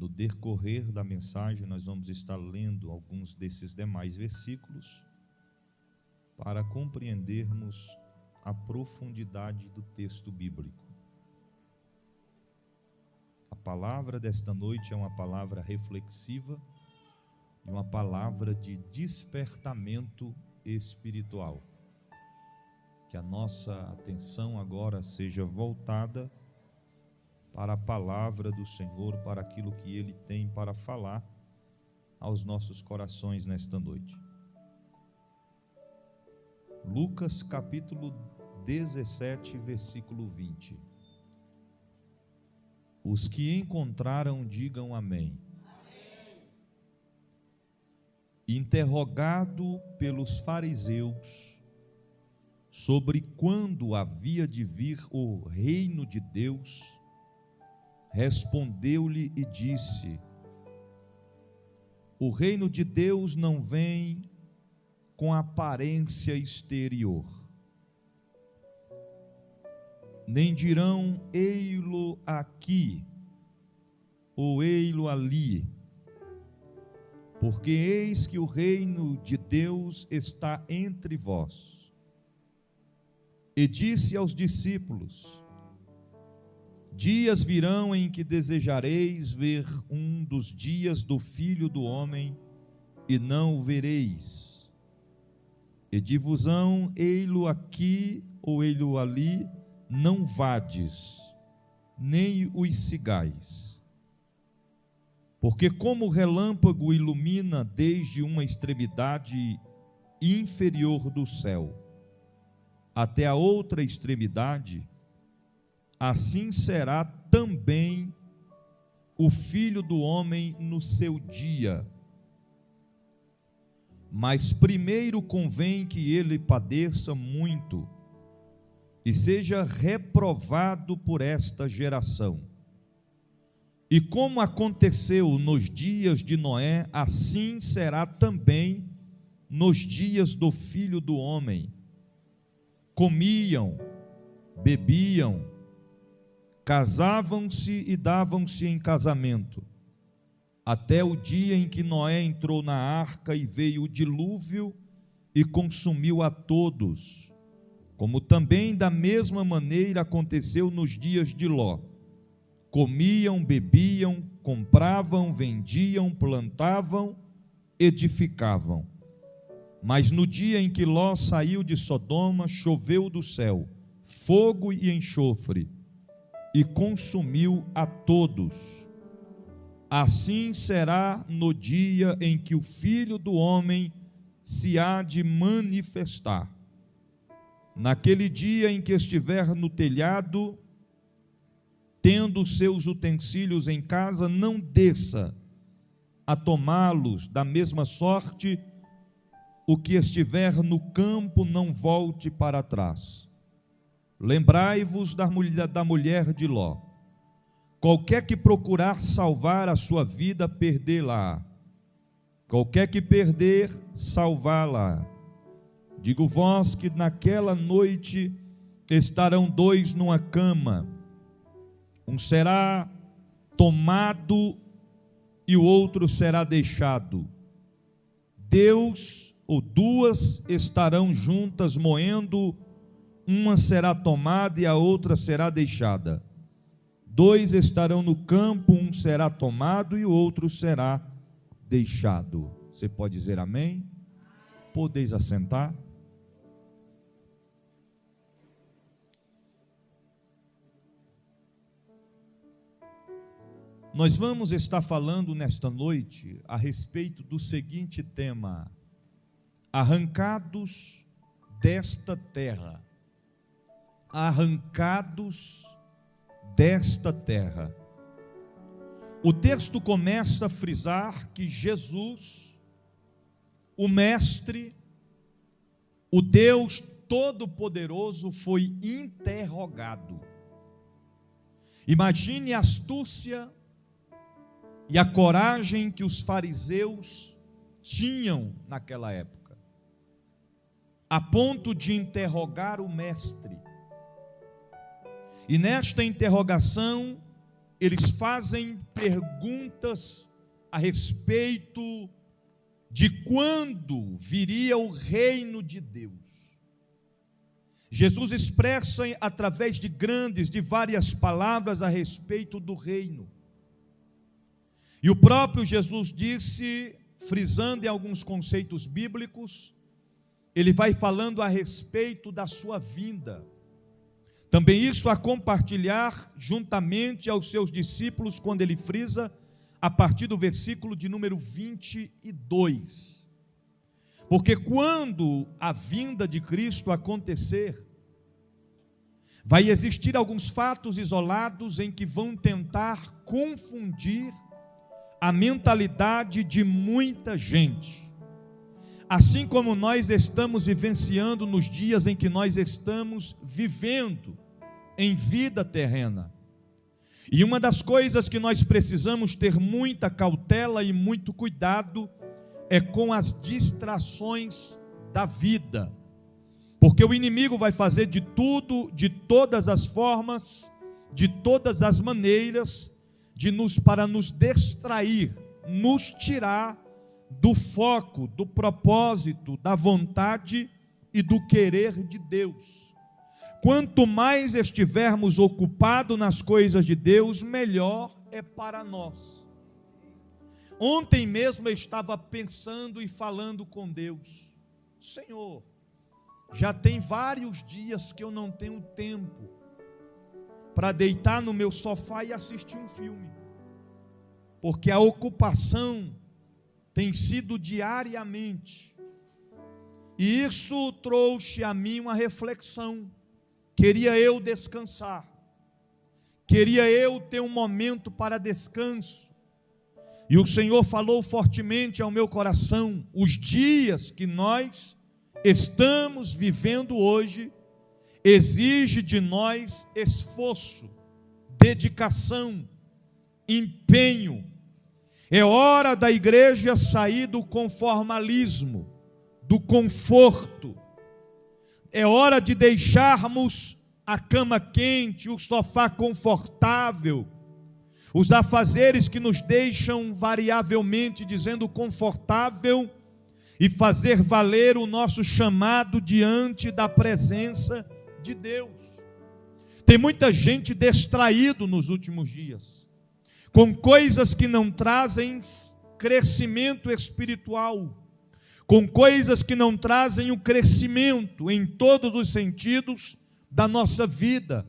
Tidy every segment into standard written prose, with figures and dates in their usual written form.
No decorrer da mensagem, nós vamos estar lendo alguns desses demais versículos para compreendermos a profundidade do texto bíblico. A palavra desta noite é uma palavra reflexiva e uma palavra de despertamento espiritual. Que a nossa atenção agora seja voltada para a palavra do Senhor, para aquilo que Ele tem para falar aos nossos corações nesta noite. Lucas capítulo 17, versículo 20. Os que encontraram, digam amém. Interrogado pelos fariseus sobre quando havia de vir o reino de Deus, respondeu-lhe e disse: o reino de Deus não vem com aparência exterior, nem dirão ei-lo aqui ou ei-lo ali, porque eis que o reino de Deus está entre vós. E disse aos discípulos: dias virão em que desejareis ver um dos dias do Filho do Homem, e não o vereis. E divusão, ei-lo aqui ou ei-lo ali, não vades, nem os sigais. Porque como o relâmpago ilumina desde uma extremidade inferior do céu até a outra extremidade, assim será também o Filho do Homem no seu dia. Mas primeiro convém que ele padeça muito e seja reprovado por esta geração. E como aconteceu nos dias de Noé, assim será também nos dias do Filho do Homem. Comiam, bebiam, casavam-se e davam-se em casamento, até o dia em que Noé entrou na arca e veio o dilúvio e consumiu a todos, como também da mesma maneira aconteceu nos dias de Ló. Comiam, bebiam, compravam, vendiam, plantavam, edificavam. Mas no dia em que Ló saiu de Sodoma, choveu do céu fogo e enxofre, e consumiu a todos. Assim será no dia em que o Filho do Homem se há de manifestar. Naquele dia em que estiver no telhado, tendo os seus utensílios em casa, não desça a tomá-los. Da mesma sorte, o que estiver no campo não volte para trás. Lembrai-vos da mulher de Ló. Qualquer que procurar salvar a sua vida, perdê-la. Qualquer que perder, salvá-la. Digo-vos que naquela noite estarão dois numa cama, um será tomado e o outro será deixado. Deus ou duas estarão juntas moendo, uma será tomada e a outra será deixada. Dois estarão no campo, um será tomado e o outro será deixado. Você pode dizer amém? Podeis assentar? Nós vamos estar falando nesta noite a respeito do seguinte tema: arrancados desta terra. Arrancados desta terra. O texto começa a frisar que Jesus, o Mestre, o Deus Todo-Poderoso, foi interrogado. Imagine a astúcia e a coragem que os fariseus tinham naquela época, a ponto de interrogar o Mestre. E nesta interrogação, eles fazem perguntas a respeito de quando viria o reino de Deus. Jesus expressa através de várias palavras a respeito do reino. E o próprio Jesus disse, frisando em alguns conceitos bíblicos, ele vai falando a respeito da sua vinda. Também isso a compartilhar juntamente aos seus discípulos, quando ele frisa, a partir do versículo de número 22. Porque quando a vinda de Cristo acontecer, vai existir alguns fatos isolados em que vão tentar confundir a mentalidade de muita gente. Assim como nós estamos vivenciando nos dias em que nós estamos vivendo em vida terrena. E uma das coisas que nós precisamos ter muita cautela e muito cuidado é com as distrações da vida. Porque o inimigo vai fazer de tudo, de todas as formas, de todas as maneiras, para nos distrair, nos tirar do foco, do propósito, da vontade e do querer de Deus. Quanto mais estivermos ocupados nas coisas de Deus, melhor é para nós. Ontem mesmo eu estava pensando e falando com Deus: Senhor, já tem vários dias que eu não tenho tempo para deitar no meu sofá e assistir um filme, porque a ocupação tem sido diariamente, e isso trouxe a mim uma reflexão. Queria eu descansar, queria eu ter um momento para descanso, e o Senhor falou fortemente ao meu coração: os dias que nós estamos vivendo hoje exige de nós esforço, dedicação, empenho. É hora da igreja sair do conformalismo, do conforto. É hora de deixarmos a cama quente, o sofá confortável, os afazeres que nos deixam variavelmente dizendo confortável, e fazer valer o nosso chamado diante da presença de Deus. Tem muita gente distraído nos últimos dias, com coisas que não trazem crescimento espiritual, com coisas que não trazem o crescimento em todos os sentidos da nossa vida.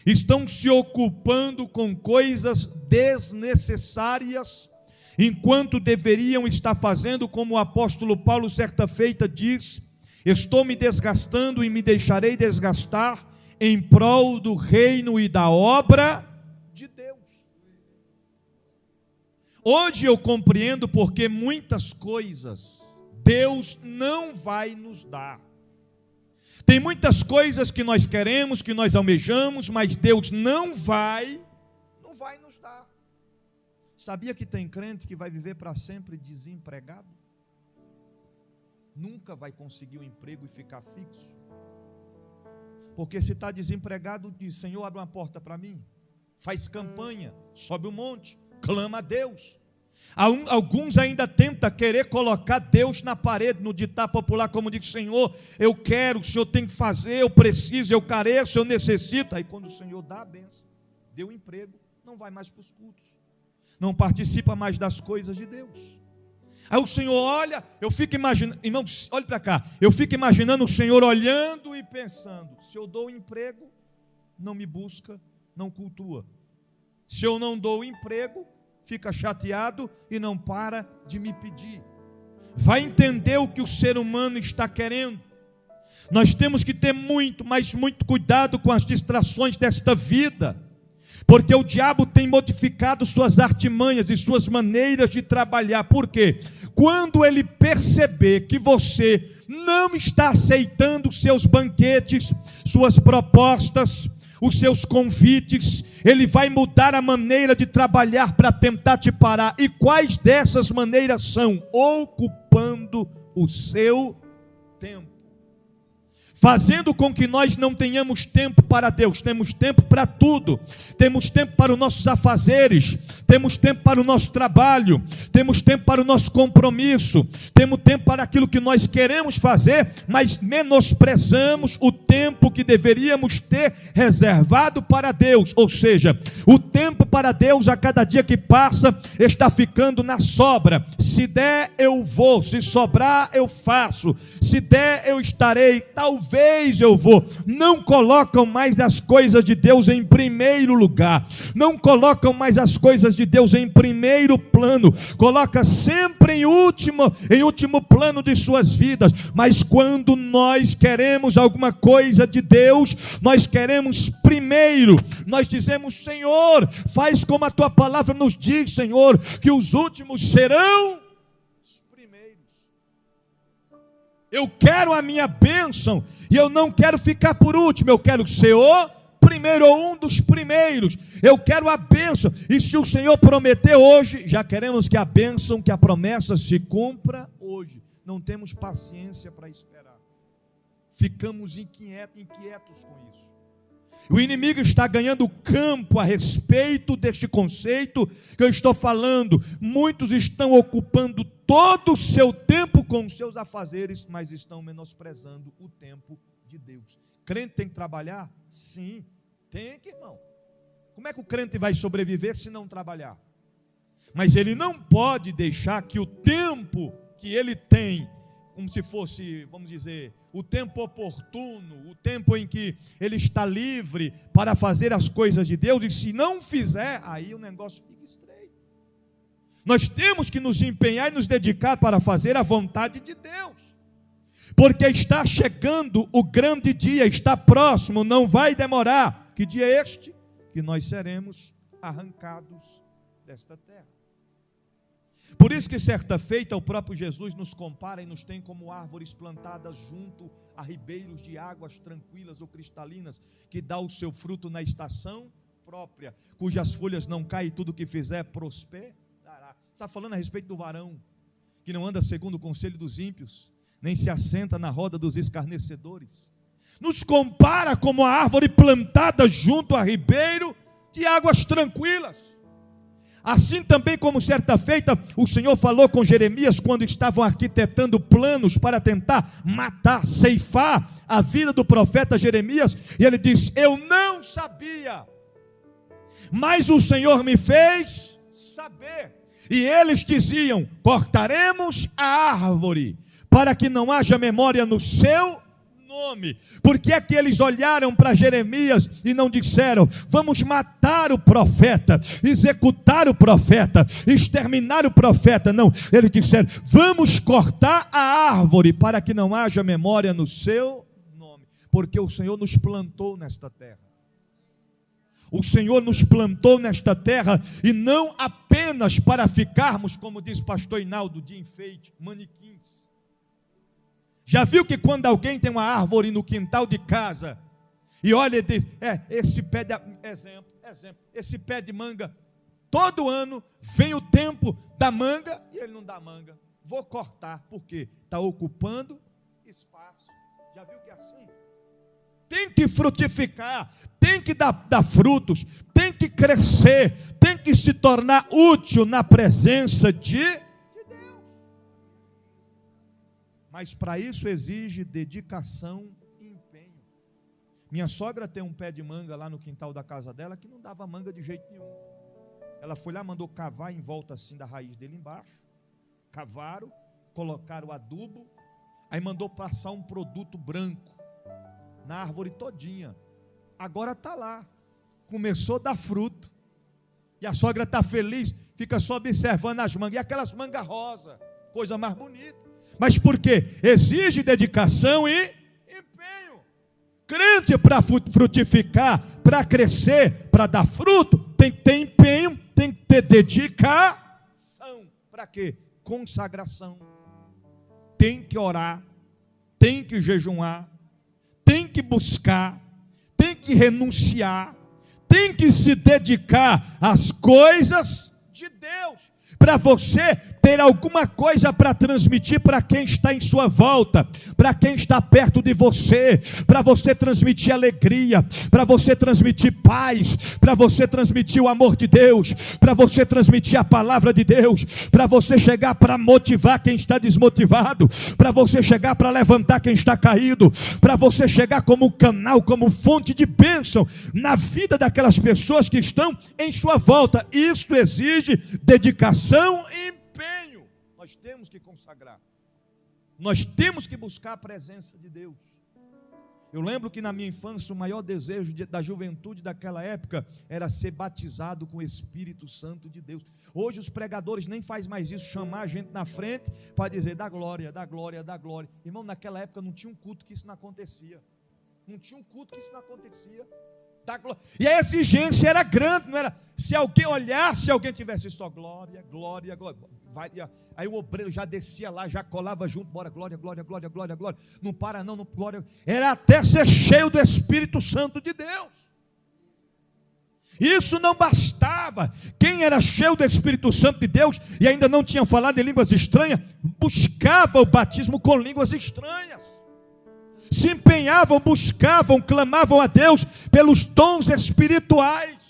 Estão se ocupando com coisas desnecessárias, enquanto deveriam estar fazendo como o apóstolo Paulo certa feita diz: estou me desgastando e me deixarei desgastar em prol do reino e da obra de Deus. Hoje eu compreendo porque muitas coisas Deus não vai nos dar. Tem muitas coisas que nós queremos, que nós almejamos, mas Deus não vai nos dar. Sabia que tem crente que vai viver para sempre desempregado? Nunca vai conseguir um emprego e ficar fixo. Porque se está desempregado, diz: Senhor, abre uma porta para mim. Faz campanha, sobe um monte, clama a Deus. Alguns ainda tentam querer colocar Deus na parede, no ditado popular, como diz: Senhor, eu quero, o Senhor tem que fazer, eu preciso, eu careço, eu necessito. Aí quando o Senhor dá a bênção, deu um emprego, não vai mais para os cultos, não participa mais das coisas de Deus. Aí o Senhor olha, eu fico imaginando, irmão, olhe para cá, eu fico imaginando o Senhor olhando e pensando: se eu dou um emprego, não me busca, não cultua. Se eu não dou o emprego, fica chateado e não para de me pedir. Vai entender o que o ser humano está querendo. Nós temos que ter muito, mas muito cuidado com as distrações desta vida, porque o diabo tem modificado suas artimanhas e suas maneiras de trabalhar. Por quê? Quando ele perceber que você não está aceitando seus banquetes, suas propostas, os seus convites, ele vai mudar a maneira de trabalhar para tentar te parar. E quais dessas maneiras são? Ocupando o seu tempo. fazendo com que nós não tenhamos tempo para Deus. Temos tempo para tudo, temos tempo para os nossos afazeres, temos tempo para o nosso trabalho, temos tempo para o nosso compromisso, temos tempo para aquilo que nós queremos fazer, mas menosprezamos o tempo que deveríamos ter reservado para Deus. Ou seja, o tempo para Deus a cada dia que passa está ficando na sobra. Se der eu vou, se sobrar eu faço, se der eu estarei, talvez eu vou. Não colocam mais as coisas de Deus em primeiro lugar, não colocam mais as coisas de Deus em primeiro plano, coloca sempre em último plano de suas vidas. Mas quando nós queremos alguma coisa de Deus, nós queremos primeiro, nós dizemos: Senhor, faz como a tua palavra nos diz, Senhor, que os últimos serão os primeiros. Eu quero a minha bênção e eu não quero ficar por último, eu quero ser o primeiro ou um dos primeiros. Eu quero a bênção, e se o Senhor prometeu hoje, já queremos que a bênção, que a promessa se cumpra hoje. Não temos paciência para esperar, ficamos inquietos com isso. O inimigo está ganhando campo a respeito deste conceito que eu estou falando. Muitos estão ocupando todo o seu tempo com os seus afazeres, mas estão menosprezando o tempo de Deus. Crente tem que trabalhar? Sim, tem que, irmão. Como é que o crente vai sobreviver se não trabalhar? Mas ele não pode deixar que o tempo que ele tem, como se fosse, vamos dizer, o tempo oportuno, o tempo em que ele está livre para fazer as coisas de Deus, e se não fizer, aí o negócio fica estreito. Nós temos que nos empenhar e nos dedicar para fazer a vontade de Deus, porque está chegando o grande dia, está próximo, não vai demorar. Que dia é este? Que nós seremos arrancados desta terra. Por isso que certa feita o próprio Jesus nos compara e nos tem como árvores plantadas junto a ribeiros de águas tranquilas ou cristalinas, que dá o seu fruto na estação própria, cujas folhas não caem e tudo que fizer prosperará. Está falando a respeito do varão, que não anda segundo o conselho dos ímpios, nem se assenta na roda dos escarnecedores. Nos compara como a árvore plantada junto a ribeiro de águas tranquilas. Assim também como certa feita o Senhor falou com Jeremias, quando estavam arquitetando planos para tentar matar, ceifar a vida do profeta Jeremias, e ele diz: eu não sabia, mas o Senhor me fez saber. E eles diziam: cortaremos a árvore, para que não haja memória no seu nome. Por que é que eles olharam para Jeremias e não disseram: vamos matar o profeta, executar o profeta, exterminar o profeta? Não, eles disseram: vamos cortar a árvore para que não haja memória no seu nome, porque o Senhor nos plantou nesta terra. O Senhor nos plantou nesta terra, e não apenas para ficarmos, como diz pastor Hinaldo, de enfeite, manequins. Já viu que quando alguém tem uma árvore no quintal de casa e olha e diz: esse pé de esse pé de manga, todo ano vem o tempo da manga e ele não dá manga, vou cortar, porque está ocupando espaço. Já viu que é assim? Tem que frutificar, tem que dar frutos, tem que crescer, tem que se tornar útil na presença de Deus. Mas para isso exige dedicação e empenho. Minha sogra tem um pé de manga lá no quintal da casa dela que não dava manga de jeito nenhum. Ela foi lá, mandou cavar em volta assim da raiz dele embaixo. Cavaram, colocaram o adubo, aí mandou passar um produto branco na árvore todinha. Agora está lá, começou a dar fruto. E a sogra está feliz, fica só observando as mangas. E aquelas mangas rosa, coisa mais bonita. Mas por quê? Exige dedicação e empenho. Crente, para frutificar, para crescer, para dar fruto, tem que ter empenho, tem que ter dedicação. Para quê? Consagração. Tem que orar, tem que jejuar, tem que buscar, tem que renunciar, tem que se dedicar às coisas de Deus. para você ter alguma coisa para transmitir para quem está em sua volta, para quem está perto de você, para você transmitir alegria, para você transmitir paz, para você transmitir o amor de Deus, para você transmitir a palavra de Deus, para você chegar para motivar quem está desmotivado, para você chegar para levantar quem está caído, para você chegar como canal, como fonte de bênção na vida daquelas pessoas que estão em sua volta. Isto exige dedicação e empenho. Nós temos que consagrar, nós temos que buscar a presença de Deus. Eu lembro que na minha infância o maior desejo da juventude daquela época era ser batizado com o Espírito Santo de Deus. Hoje os pregadores nem fazem mais isso, chamar a gente na frente para dizer dá glória, dá glória, dá glória. Irmão, naquela época não tinha um culto que isso não acontecia. Não tinha um culto que isso não acontecia. E a exigência era grande, não era? Se alguém olhasse, se alguém tivesse só glória, glória, glória, aí o obreiro já descia lá, já colava junto, bora, glória, glória, glória, glória, glória, não para não, glória, era até ser cheio do Espírito Santo de Deus. Isso não bastava. Quem era cheio do Espírito Santo de Deus e ainda não tinha falado em línguas estranhas, buscava o batismo com línguas estranhas. Se empenhavam, buscavam, clamavam a Deus pelos dons espirituais.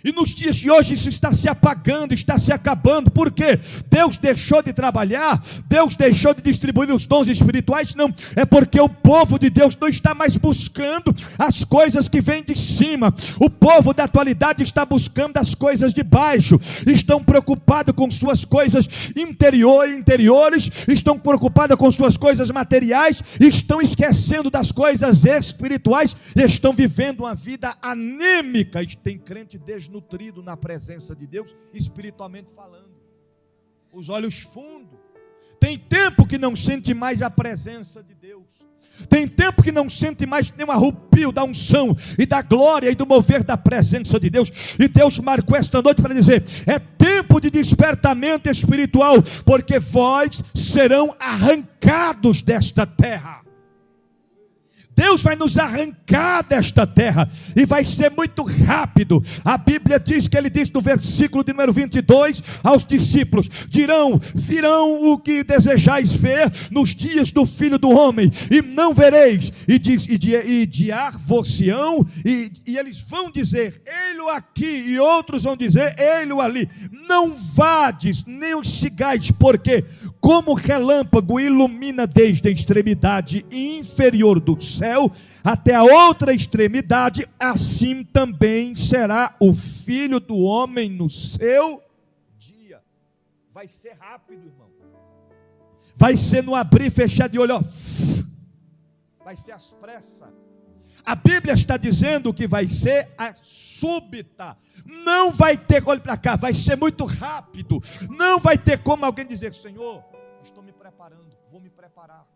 E nos dias de hoje isso está se apagando, está se acabando. Por quê? Deus deixou de trabalhar, Deus deixou de distribuir os dons espirituais? Não, é porque o povo de Deus não está mais buscando as coisas que vêm de cima. O povo da atualidade está buscando as coisas de baixo, estão preocupados com suas coisas interiores, estão preocupados com suas coisas materiais, estão esquecendo das coisas espirituais, estão vivendo uma vida anêmica. Tem crente desnutrido na presença de Deus, espiritualmente falando, os olhos fundos. Tem tempo que não sente mais a presença de Deus, tem tempo que não sente mais nenhum arrupio da unção e da glória e do mover da presença de Deus. E Deus marcou esta noite para dizer: é tempo de despertamento espiritual, porque vós serão arrancados desta terra. Deus vai nos arrancar desta terra, e vai ser muito rápido. A Bíblia diz que ele diz no versículo de número 22 aos discípulos: virão o que desejais ver nos dias do Filho do Homem, e não vereis, e diar-vos-ão, e eles vão dizer, ei-lo aqui, e outros vão dizer, ei-lo ali. Não vades, nem os sigais, porque como relâmpago ilumina desde a extremidade inferior do céu até a outra extremidade, assim também será o Filho do Homem no seu dia. Vai ser rápido, irmão. Vai ser no abrir e fechar de olho, ó. Vai ser às pressas. A Bíblia está dizendo que vai ser a súbita. Não vai ter, olhe para cá, vai ser muito rápido. Não vai ter como alguém dizer: Senhor, estou me preparando, vou me preparar.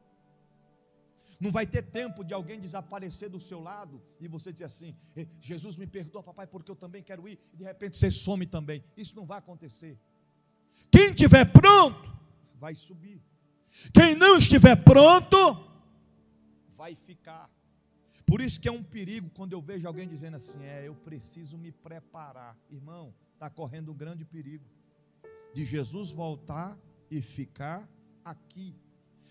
Não vai ter tempo de alguém desaparecer do seu lado e você dizer assim: Jesus, me perdoa, papai, porque eu também quero ir, e de repente você some também. Isso não vai acontecer. Quem estiver pronto vai subir, quem não estiver pronto vai ficar. Por isso que é um perigo quando eu vejo alguém dizendo assim: eu preciso me preparar. Irmão, está correndo um grande perigo de Jesus voltar e ficar aqui.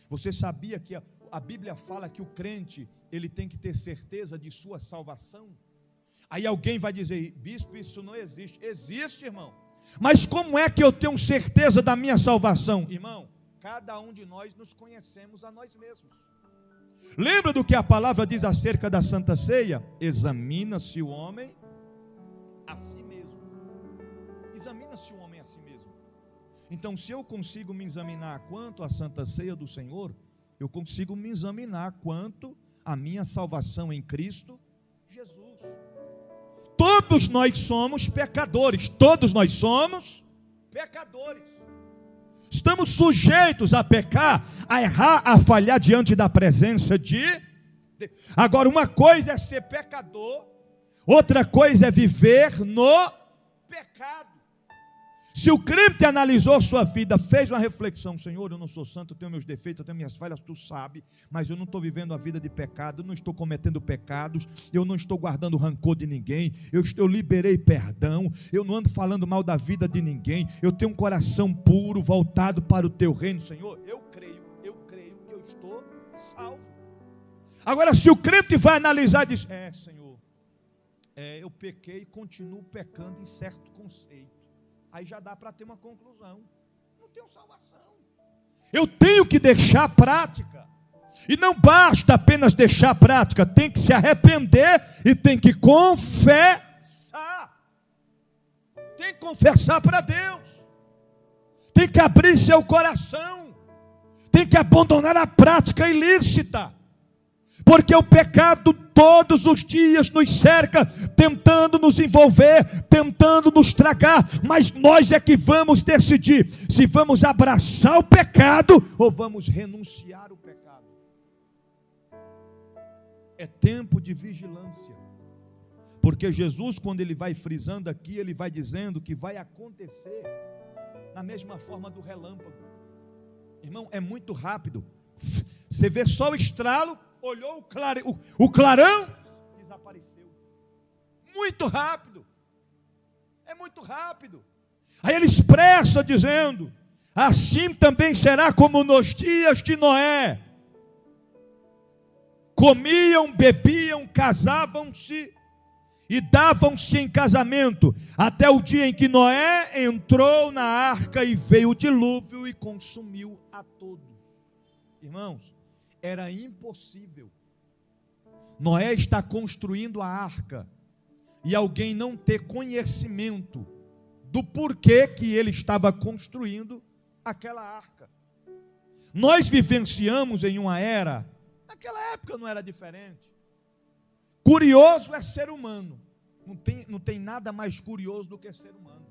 Você sabia que a Bíblia fala que o crente, ele tem que ter certeza de sua salvação? Aí alguém vai dizer: bispo, isso não existe. Existe, irmão. Mas como é que eu tenho certeza da minha salvação? Irmão, cada um de nós nos conhecemos a nós mesmos. Lembra do que a palavra diz acerca da Santa Ceia? Examina-se o homem a si mesmo. Examina-se o homem a si mesmo. Então, se eu consigo me examinar quanto à Santa Ceia do Senhor, eu consigo me examinar quanto à minha salvação em Cristo Jesus. Todos nós somos pecadores. Todos nós somos pecadores. Estamos sujeitos a pecar, a errar, a falhar diante da presença de Deus. Agora, uma coisa é ser pecador, outra coisa é viver no pecado. Se o crente analisou sua vida, fez uma reflexão: Senhor, eu não sou santo, eu tenho meus defeitos, eu tenho minhas falhas, tu sabe, mas eu não estou vivendo a vida de pecado, eu não estou cometendo pecados, eu não estou guardando rancor de ninguém, eu liberei perdão, eu não ando falando mal da vida de ninguém, eu tenho um coração puro, voltado para o teu reino. Senhor, eu creio que eu estou salvo. Agora, se o crente vai analisar e diz: Senhor, eu pequei e continuo pecando em certo conceito, aí já dá para ter uma conclusão: não tenho salvação. Eu tenho que deixar a prática. E não basta apenas deixar a prática, tem que se arrepender e tem que confessar. Tem que confessar para Deus. Tem que abrir seu coração. Tem que abandonar a prática ilícita. Porque o pecado todos os dias nos cerca, tentando nos envolver, tentando nos tragar, mas nós é que vamos decidir se vamos abraçar o pecado ou vamos renunciar ao pecado. É tempo de vigilância, porque Jesus, quando ele vai frisando aqui, ele vai dizendo que vai acontecer na mesma forma do relâmpago. Irmão, é muito rápido. Você vê só o estralo, olhou o clarão, desapareceu. Muito rápido. É muito rápido. Aí ele expressa dizendo: assim também será como nos dias de Noé. Comiam, bebiam, casavam-se e davam-se em casamento, até o dia em que Noé entrou na arca e veio o dilúvio e consumiu a todos. Irmãos, era impossível Noé está construindo a arca e alguém não ter conhecimento do porquê que ele estava construindo aquela arca. Nós vivenciamos em uma era, naquela época não era diferente. Curioso é ser humano. Não tem nada mais curioso do que ser humano.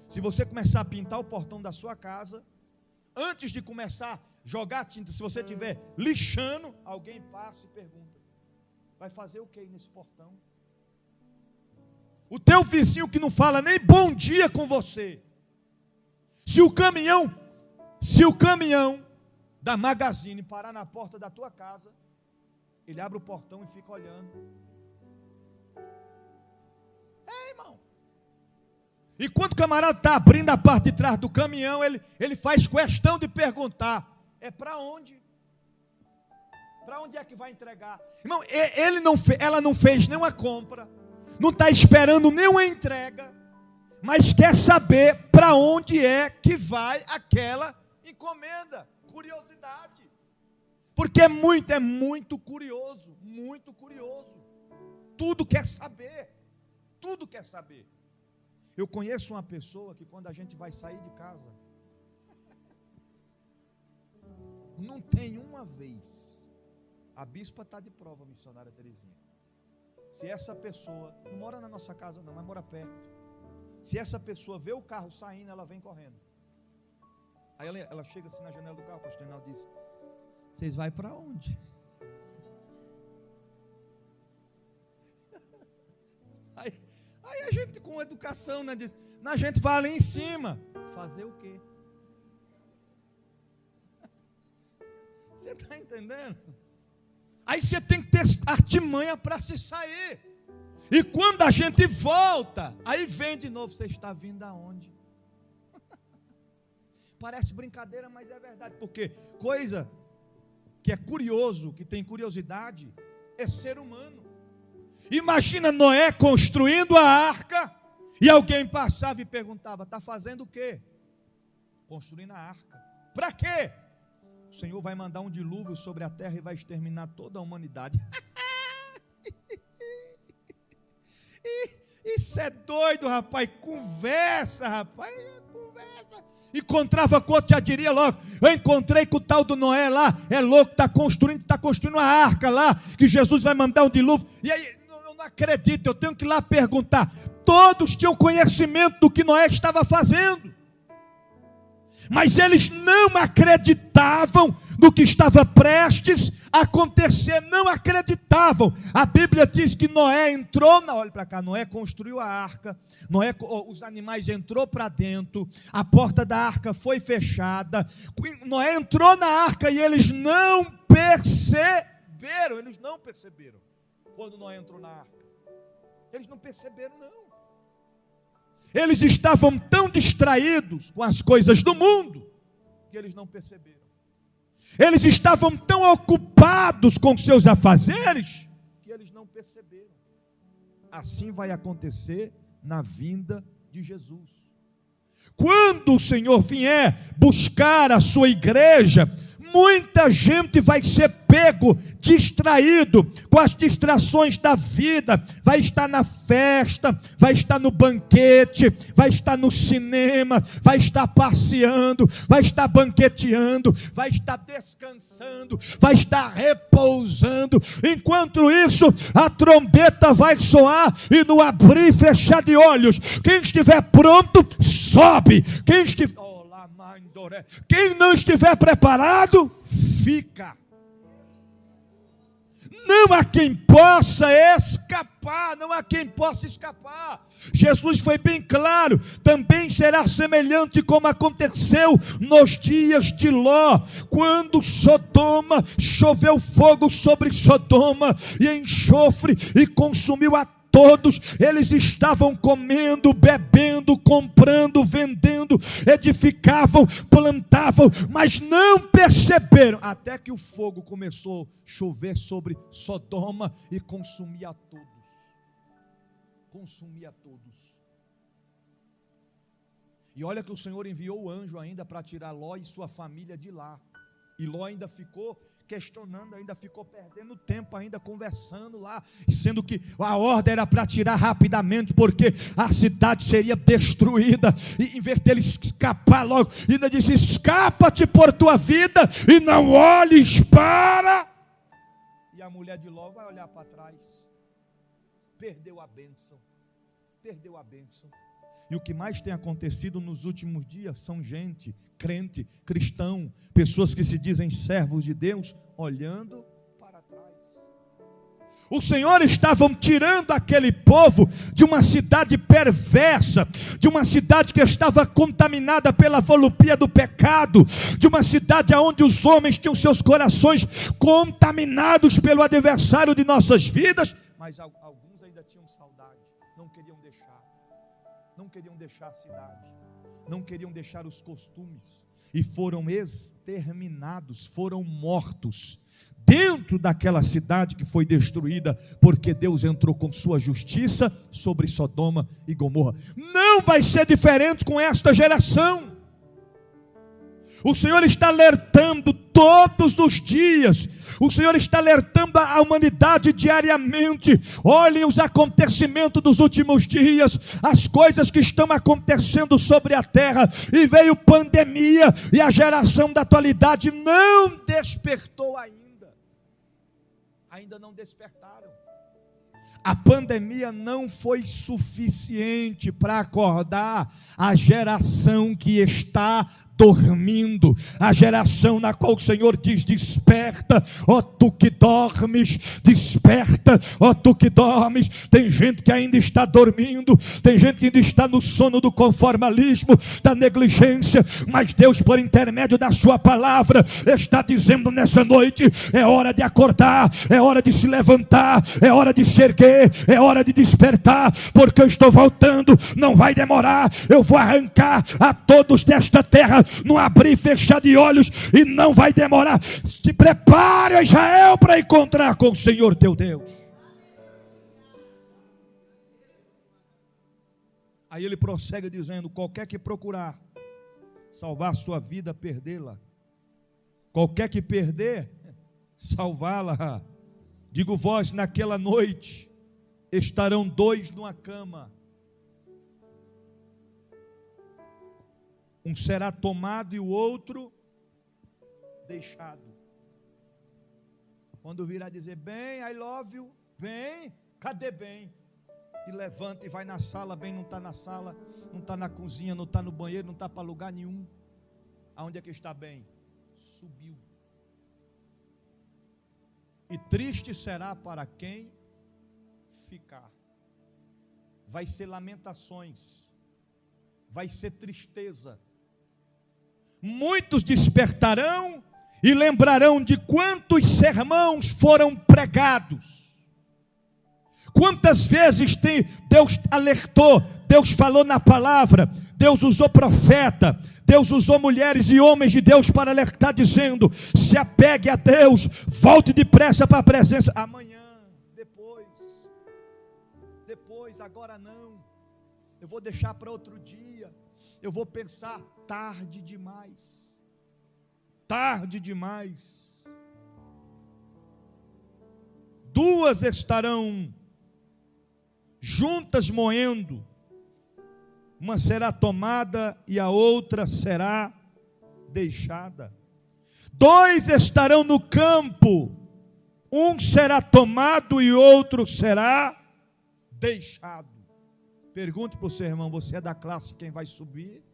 Se você começar a pintar o portão da sua casa, antes de começar a jogar tinta, se você estiver lixando, alguém passa e pergunta: vai fazer o que nesse portão? O teu vizinho que não fala nem bom dia com você. Se o caminhão da Magazine parar na porta da tua casa, ele abre o portão e fica olhando. Irmão. E quando o camarada está abrindo a parte de trás do caminhão, ele faz questão de perguntar: é para onde? Para onde é que vai entregar? Irmão, ela não fez nenhuma compra, não está esperando nenhuma entrega, mas quer saber para onde é que vai aquela encomenda. Curiosidade. Porque é muito curioso, muito curioso. Tudo quer saber, tudo quer saber. Eu conheço uma pessoa que quando a gente vai sair de casa, não tem uma vez, a bispa está de prova, a missionária Terezinha, se essa pessoa, não mora na nossa casa não, mas mora perto, se essa pessoa vê o carro saindo, ela vem correndo. Aí ela chega assim na janela do carro, o pastor Reinaldo diz: vocês vão para onde? Aí a gente com educação, né, diz: a gente vai ali em cima. Fazer o quê? Você está entendendo? Aí você tem que ter artimanha para se sair. E quando a gente volta, aí vem de novo: você está vindo aonde? Parece brincadeira, mas é verdade. Porque coisa que é curioso, que tem curiosidade, é ser humano. Imagina Noé construindo a arca e alguém passava e perguntava: está fazendo o quê? Construindo a arca. Para quê? O Senhor vai mandar um dilúvio sobre a terra e vai exterminar toda a humanidade. Isso é doido, rapaz. Conversa, rapaz. Conversa. Encontrava com outro, já diria logo: eu encontrei com o tal do Noé lá, é louco, está construindo uma arca lá, que Jesus vai mandar um dilúvio. E aí, eu não acredito, eu tenho que ir lá perguntar. Todos tinham conhecimento do que Noé estava fazendo, mas eles não acreditavam no que estava prestes acontecer, não acreditavam. A Bíblia diz que Noé entrou, olha para cá, Noé construiu a arca, os animais entrou para dentro, a porta da arca foi fechada, Noé entrou na arca e eles não perceberam, quando Noé entrou na arca, eles não perceberam não, eles estavam tão distraídos com as coisas do mundo, que eles não perceberam. Eles estavam tão ocupados com seus afazeres, que eles não perceberam. Assim vai acontecer na vinda de Jesus. Quando o Senhor vier buscar a sua igreja, muita gente vai ser pego, distraído com as distrações da vida, vai estar na festa, vai estar no banquete, vai estar no cinema, vai estar passeando, vai estar banqueteando, vai estar descansando, vai estar repousando. Enquanto isso, a trombeta vai soar e no abrir e fechar de olhos, quem estiver pronto, sobe. Quem não estiver preparado, fica. Não há quem possa escapar, não há quem possa escapar. Jesus foi bem claro, também será semelhante como aconteceu nos dias de Ló, quando Sodoma, choveu fogo sobre Sodoma e enxofre e consumiu a todos. Eles estavam comendo, bebendo, comprando, vendendo, edificavam, plantavam, mas não perceberam, até que o fogo começou a chover sobre Sodoma e consumia a todos. E olha que o Senhor enviou o anjo ainda para tirar Ló e sua família de lá. E Ló ainda ficou questionando, ainda ficou perdendo tempo, ainda conversando lá, sendo que a ordem era para tirar rapidamente, porque a cidade seria destruída, e em vez dele escapar logo, ainda disse: escapa-te por tua vida e não olhes para. E a mulher de Ló vai olhar para trás, perdeu a bênção. E o que mais tem acontecido nos últimos dias são gente, crente, cristão, pessoas que se dizem servos de Deus, olhando para trás. O Senhor estava tirando aquele povo de uma cidade perversa, de uma cidade que estava contaminada pela volúpia do pecado, de uma cidade onde os homens tinham seus corações contaminados pelo adversário de nossas vidas, mas alguns ainda tinham saudade, não queriam deixar a cidade, não queriam deixar os costumes, e foram exterminados, foram mortos dentro daquela cidade que foi destruída, porque Deus entrou com sua justiça sobre Sodoma e Gomorra. Não vai ser diferente com esta geração. O Senhor está alertando todos os dias, o Senhor está alertando a humanidade diariamente. Olhem os acontecimentos dos últimos dias, as coisas que estão acontecendo sobre a terra, e veio pandemia, e a geração da atualidade não despertou ainda não despertaram. A pandemia não foi suficiente para acordar a geração que está dormindo, a geração na qual o Senhor diz: desperta, ó tu que dormes, desperta, ó tu que dormes. Tem gente que ainda está dormindo, tem gente que ainda está no sono do conformismo, da negligência, mas Deus, por intermédio da sua palavra, está dizendo nessa noite: é hora de acordar, é hora de se levantar, é hora de se erguer, é hora de despertar, porque eu estou voltando, não vai demorar, eu vou arrancar a todos desta terra, no abrir e fechar de olhos, e não vai demorar. Se prepare, Israel, para encontrar com o Senhor teu Deus. Aí ele prossegue dizendo: qualquer que procurar salvar sua vida, perdê-la. Qualquer que perder, salvá-la. Digo vós, naquela noite estarão dois numa cama, um será tomado e o outro deixado. Quando virá dizer: bem, I love you, bem, cadê bem? E levanta e vai na sala, bem não está na sala, não está na cozinha, não está no banheiro, não está para lugar nenhum. Aonde é que está bem? Subiu. e triste será para quem ficar. Vai ser lamentações, vai ser tristeza. Muitos despertarão e lembrarão de quantos sermões foram pregados. Quantas vezes Deus alertou, Deus falou na palavra, Deus usou profeta, Deus usou mulheres e homens de Deus para alertar, dizendo: se apegue a Deus, volte depressa para a presença. Amanhã, depois, agora não. Eu vou deixar para outro dia. Eu vou pensar tarde demais. Tarde demais. Duas estarão juntas moendo, uma será tomada e a outra será deixada. Dois estarão no campo, um será tomado e outro será deixado. Pergunte para o seu irmão: você é da classe de quem vai subir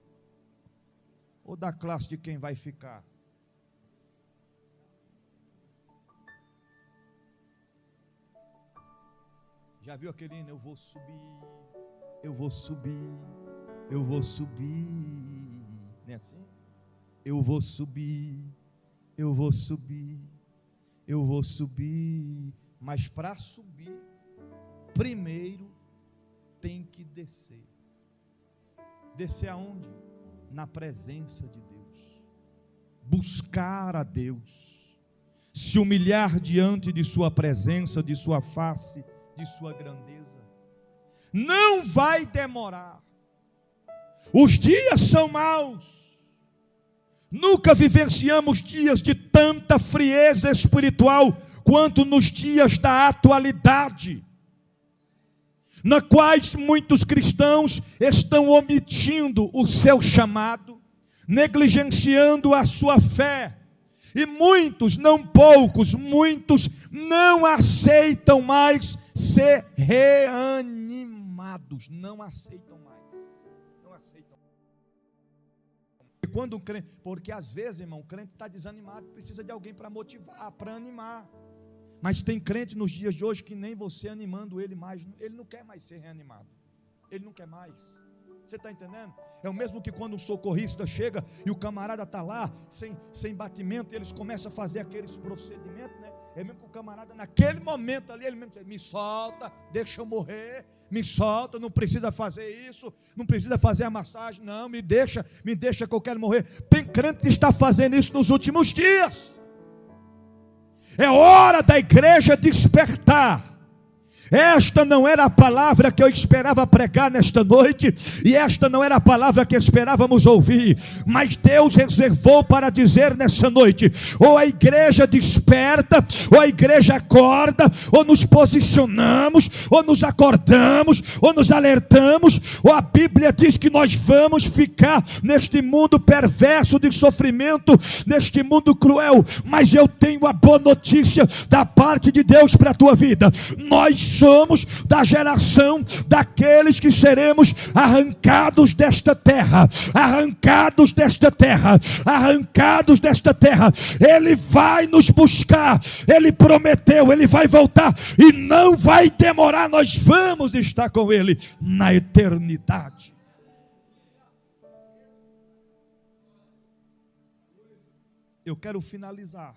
ou da classe de quem vai ficar? Já viu aquele hino? Eu vou subir, eu vou subir, eu vou subir. Não é assim? Eu vou subir, eu vou subir, eu vou subir. Mas para subir, primeiro tem que descer. Descer aonde? Na presença de Deus. Buscar a Deus. Se humilhar diante de sua presença, de sua face, de sua grandeza. Não vai demorar. Os dias são maus. Nunca vivenciamos dias de tanta frieza espiritual quanto nos dias da atualidade, na quais muitos cristãos estão omitindo o seu chamado, negligenciando a sua fé. E muitos, não poucos, muitos não aceitam mais ser reanimados. Não aceitam mais. Não aceitam. Quando um crente, porque às vezes, irmão, o crente está desanimado, precisa de alguém para motivar, para animar. Mas tem crente nos dias de hoje que nem você animando ele mais, ele não quer mais ser reanimado. Ele não quer mais. Você está entendendo? É o mesmo que quando um socorrista chega e o camarada está lá, sem batimento, e eles começam a fazer aqueles procedimentos, né? É mesmo que o camarada, naquele momento ali, ele mesmo diz: me solta, deixa eu morrer, me solta, não precisa fazer isso, não precisa fazer a massagem, não, me deixa que eu quero morrer. Tem crente que está fazendo isso nos últimos dias. É hora da igreja despertar. Esta não era a palavra que eu esperava pregar nesta noite, e esta não era a palavra que esperávamos ouvir, mas Deus reservou para dizer nessa noite: ou a igreja desperta, ou a igreja acorda, ou nos posicionamos, ou nos acordamos, ou nos alertamos, ou a Bíblia diz que nós vamos ficar neste mundo perverso de sofrimento, neste mundo cruel. Mas eu tenho a boa notícia da parte de Deus para a tua vida: nós somos da geração daqueles que seremos arrancados desta terra, arrancados desta terra, arrancados desta terra. Ele vai nos buscar, Ele prometeu, Ele vai voltar e não vai demorar. Nós vamos estar com Ele na eternidade. Eu quero finalizar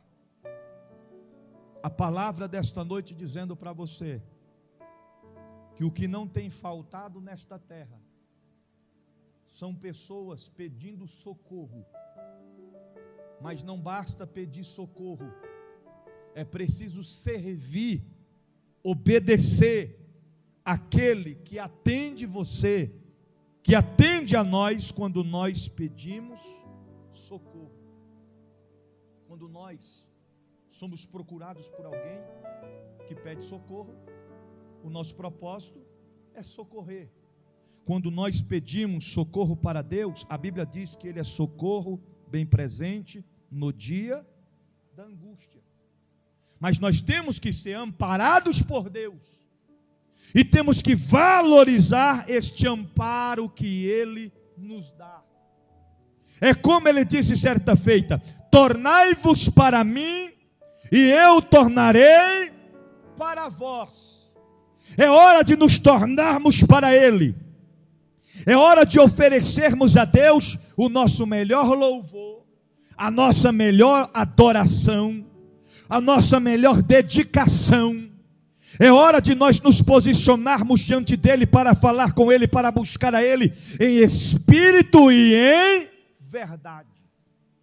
a palavra desta noite dizendo para você que o que não tem faltado nesta terra são pessoas pedindo socorro. Mas não basta pedir socorro, é preciso servir, obedecer aquele que atende você, que atende a nós quando nós pedimos socorro. Quando nós somos procurados por alguém que pede socorro, o nosso propósito é socorrer. Quando nós pedimos socorro para Deus, a Bíblia diz que Ele é socorro bem presente no dia da angústia. Mas nós temos que ser amparados por Deus, e temos que valorizar este amparo que Ele nos dá. É como Ele disse certa feita: tornai-vos para mim e eu tornarei para vós. É hora de nos tornarmos para Ele. É hora de oferecermos a Deus o nosso melhor louvor, a nossa melhor adoração, a nossa melhor dedicação. É hora de nós nos posicionarmos diante dEle para falar com Ele, para buscar a Ele em espírito e em verdade.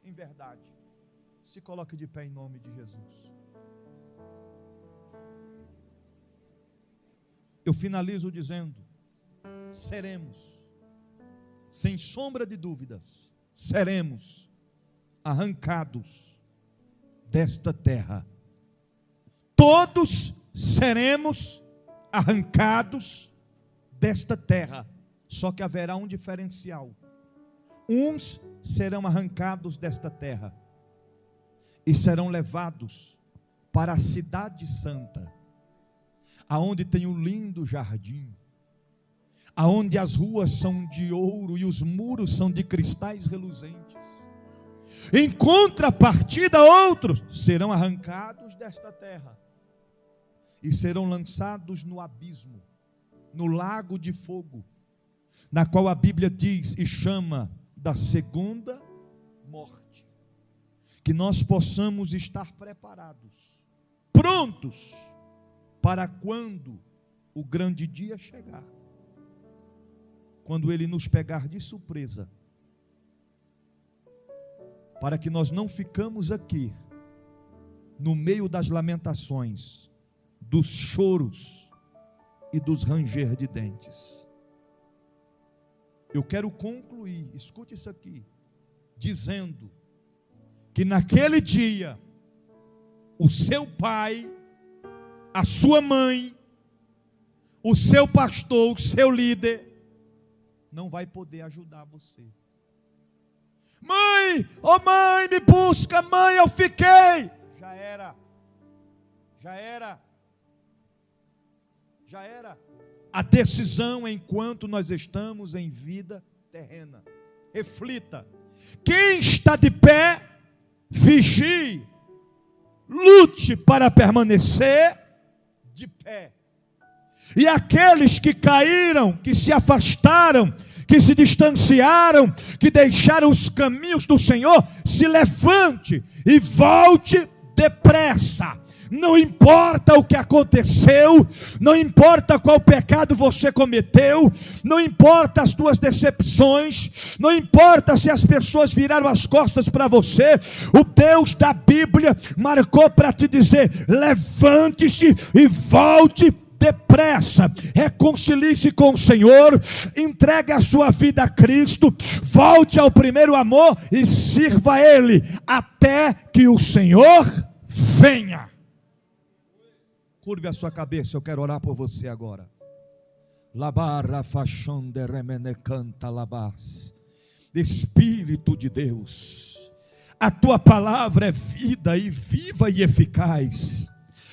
Em verdade. Se coloque de pé em nome de Jesus. Eu finalizo dizendo: seremos, sem sombra de dúvidas, seremos arrancados desta terra. Todos seremos arrancados desta terra. Só que haverá um diferencial. Uns serão arrancados desta terra e serão levados para a cidade santa, aonde tem um lindo jardim, aonde as ruas são de ouro e os muros são de cristais reluzentes. Em contrapartida, outros serão arrancados desta terra e serão lançados no abismo, no lago de fogo, na qual a Bíblia diz e chama da segunda morte. Que nós possamos estar preparados, prontos, para quando o grande dia chegar, quando Ele nos pegar de surpresa, para que nós não ficamos aqui, no meio das lamentações, dos choros e dos ranger de dentes. Eu quero concluir, escute isso aqui, dizendo que naquele dia, o seu pai, a sua mãe, o seu pastor, o seu líder, não vai poder ajudar você. Mãe, oh mãe, me busca, mãe, eu fiquei. Já era. A decisão enquanto nós estamos em vida terrena. Reflita. Quem está de pé, vigie, lute para permanecer de pé. E aqueles que caíram, que se afastaram, que se distanciaram, que deixaram os caminhos do Senhor, se levante e volte depressa. Não importa o que aconteceu, não importa qual pecado você cometeu, não importa as tuas decepções, não importa se as pessoas viraram as costas para você, o Deus da Bíblia marcou para te dizer: levante-se e volte depressa, reconcilie-se com o Senhor, entregue a sua vida a Cristo, volte ao primeiro amor e sirva a Ele, até que o Senhor venha. Curve a sua cabeça, eu quero orar por você agora. Espírito de Deus, a tua palavra é vida e viva e eficaz.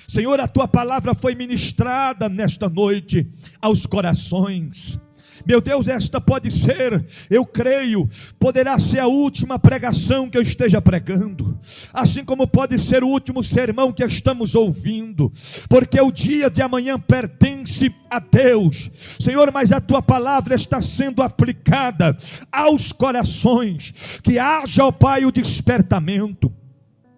Senhor, a tua palavra foi ministrada nesta noite aos corações. Meu Deus, esta pode ser, eu creio, poderá ser a última pregação que eu esteja pregando, assim como pode ser o último sermão que estamos ouvindo, porque o dia de amanhã pertence a Deus, Senhor, mas a tua palavra está sendo aplicada aos corações, que haja, ó Pai, o despertamento,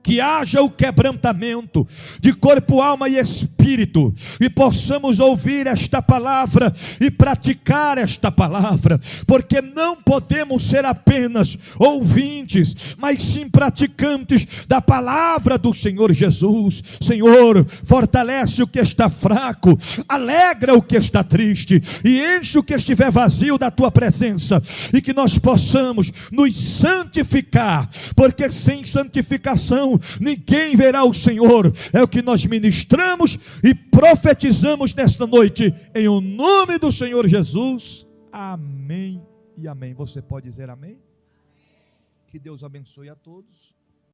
que haja o quebrantamento de corpo, alma e espírito, e possamos ouvir esta palavra e praticar esta palavra, porque não podemos ser apenas ouvintes, mas sim praticantes da palavra do Senhor Jesus. Senhor, fortalece o que está fraco, alegra o que está triste, e enche o que estiver vazio da tua presença, e que nós possamos nos santificar, porque sem santificação ninguém verá o Senhor. É o que nós ministramos e profetizamos nesta noite, em o nome do Senhor Jesus. Amém e amém. Você pode dizer amém? Que Deus abençoe a todos.